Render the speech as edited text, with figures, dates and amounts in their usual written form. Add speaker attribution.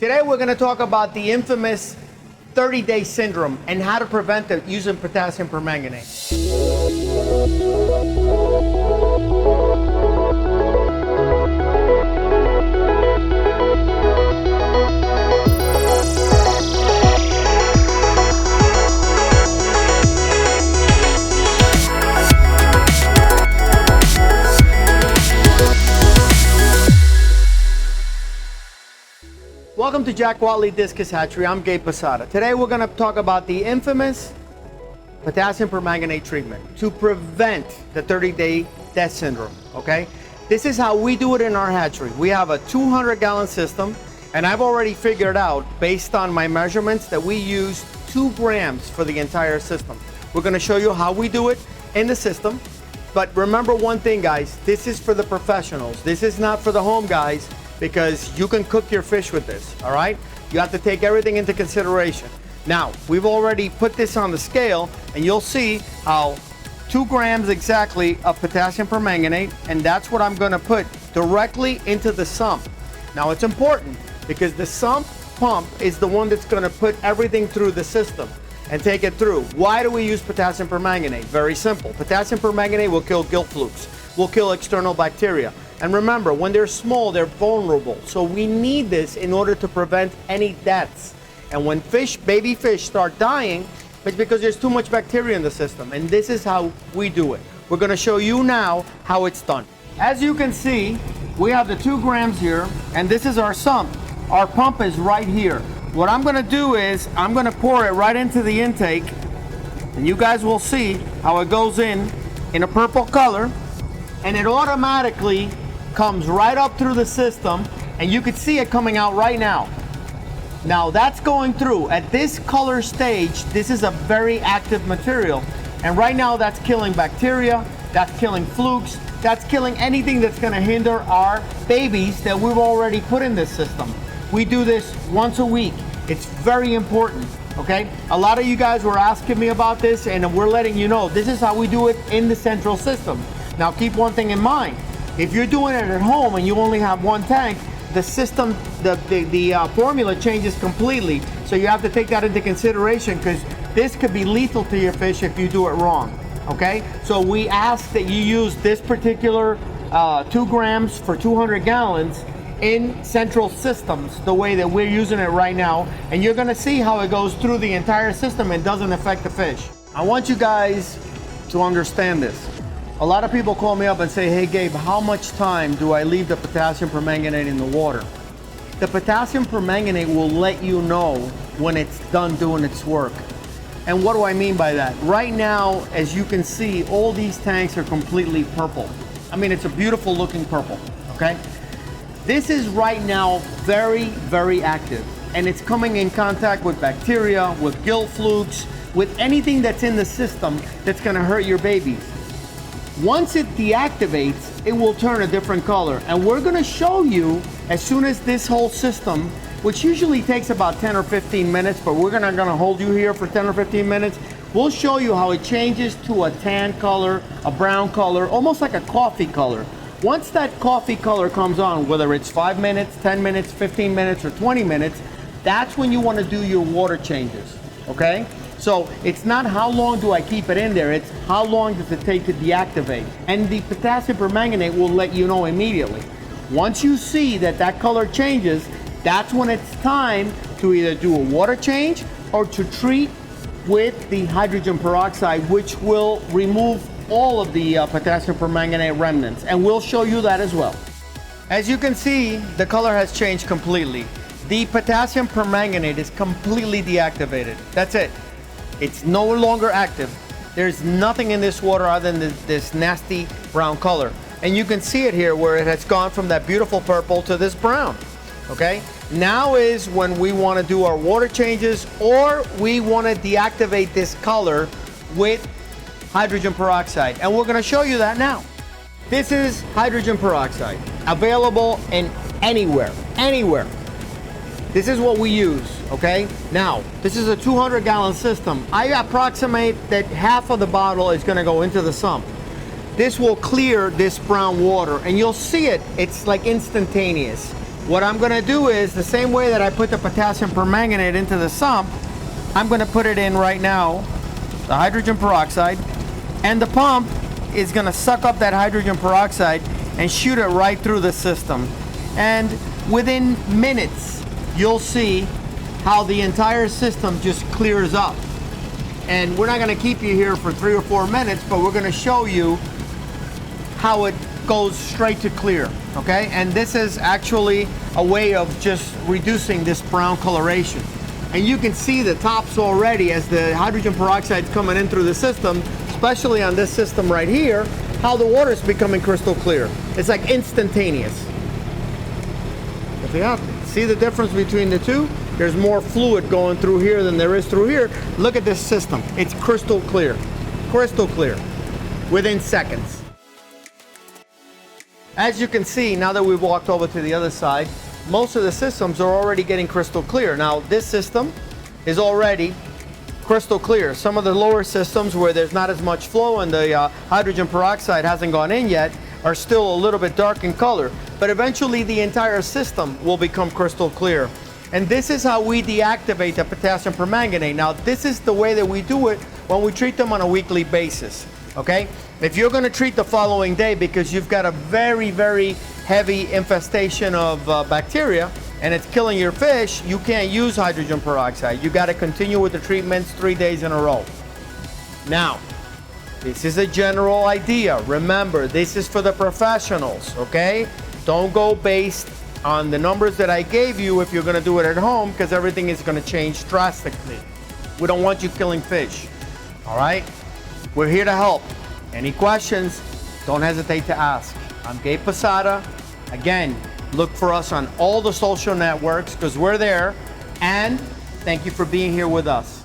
Speaker 1: Today we're going to talk about the infamous 30-day syndrome and how to prevent it using potassium permanganate. Welcome to Jack Wattley Discus Hatchery. I'm Gabe Posada. Today we're going to talk about the infamous potassium permanganate treatment to prevent the 30-day death syndrome, okay? This is how we do it in our hatchery. We have a 200-gallon system, and I've already figured out, based on my measurements, that we use 2 grams for the entire system. We're going to show you how we do it in the system. But remember one thing, guys, this is for the professionals. This is not for the home guys, because you can cook your fish with this, all right? You have to take everything into consideration. Now, we've already put this on the scale, and you'll see how 2 grams exactly of potassium permanganate, and that's what I'm gonna put directly into the sump. Now, it's important because the sump pump is the one that's gonna put everything through the system and take it through. Why do we use potassium permanganate? Very simple. Potassium permanganate will kill gill flukes, will kill external bacteria. And remember, when they're small, they're vulnerable. So we need this in order to prevent any deaths. And when baby fish start dying, it's because there's too much bacteria in the system. And this is how we do it. We're gonna show you now how it's done. As you can see, we have the 2 grams here, and this is our sump. Our pump is right here. What I'm gonna do is, I'm gonna pour it right into the intake, and you guys will see how it goes in a purple color, and it automatically comes right up through the system, and you can see it coming out right now. Now that's going through. At this color stage, this is a very active material, and right now that's killing bacteria, that's killing flukes, that's killing anything that's going to hinder our babies that we've already put in this system. We do this once a week. It's very important, okay? A lot of you guys were asking me about this, and we're letting you know this is how we do it in the central system. Now keep one thing in mind. If you're doing it at home and you only have 1 tank, the system, the formula changes completely. So you have to take that into consideration, because this could be lethal to your fish if you do it wrong, okay? So we ask that you use this particular 2 grams for 200 gallons in central systems, the way that we're using it right now. And you're gonna see how it goes through the entire system and doesn't affect the fish. I want you guys to understand this. A lot of people call me up and say, hey Gabe, how much time do I leave the potassium permanganate in the water? The potassium permanganate will let you know when it's done doing its work. And what do I mean by that? Right now, as you can see, all these tanks are completely purple. I mean, it's a beautiful looking purple, okay? This is right now very, very active, and it's coming in contact with bacteria, with gill flukes, with anything that's in the system that's gonna hurt your babies. Once it deactivates, it will turn a different color. And we're gonna show you, as soon as this whole system, which usually takes about 10 or 15 minutes, but we're not gonna hold you here for 10 or 15 minutes, we'll show you how it changes to a tan color, a brown color, almost like a coffee color. Once that coffee color comes on, whether it's 5 minutes, 10 minutes, 15 minutes, or 20 minutes, that's when you wanna do your water changes, okay? So it's not how long do I keep it in there, it's how long does it take to deactivate. And the potassium permanganate will let you know immediately. Once you see that that color changes, that's when it's time to either do a water change or to treat with the hydrogen peroxide, which will remove all of the potassium permanganate remnants. And we'll show you that as well. As you can see, the color has changed completely. The potassium permanganate is completely deactivated. That's it. It's no longer active. There's nothing in this water other than this nasty brown color. And you can see it here where it has gone from that beautiful purple to this brown, okay? Now is when we want to do our water changes, or we want to deactivate this color with hydrogen peroxide. And we're going to show you that now. This is hydrogen peroxide, available in anywhere. This is what we use, okay? Now, this is a 200-gallon system. I approximate that half of the bottle is gonna go into the sump. This will clear this brown water, and you'll see it. It's like instantaneous. What I'm gonna do is, the same way that I put the potassium permanganate into the sump, I'm gonna put it in right now, the hydrogen peroxide, and the pump is gonna suck up that hydrogen peroxide and shoot it right through the system. And within minutes, you'll see how the entire system just clears up. And we're not gonna keep you here for 3 or 4 minutes, but we're gonna show you how it goes straight to clear, okay? And this is actually a way of just reducing this brown coloration. And you can see the tops already as the hydrogen peroxide is coming in through the system, especially on this system right here, how the water is becoming crystal clear. It's like instantaneous. See the difference between the two? There's more fluid going through here than there is through here. Look at this system. It's crystal clear within seconds. As you can see, now that we've walked over to the other side, most of the systems are already getting crystal clear. Now, this system is already crystal clear. Some of the lower systems where there's not as much flow and the hydrogen peroxide hasn't gone in yet are still a little bit dark in color, but eventually the entire system will become crystal clear. And this is how we deactivate the potassium permanganate. Now, this is the way that we do it when we treat them on a weekly basis, okay? If you're gonna treat the following day because you've got a very, very heavy infestation of bacteria and it's killing your fish, you can't use hydrogen peroxide. You gotta continue with the treatments 3 days in a row. Now, this is a general idea. Remember, this is for the professionals, okay? Don't go based on the numbers that I gave you if you're gonna do it at home, because everything is gonna change drastically. We don't want you killing fish, all right? We're here to help. Any questions, don't hesitate to ask. I'm Gabe Posada. Again, look for us on all the social networks because we're there. And thank you for being here with us.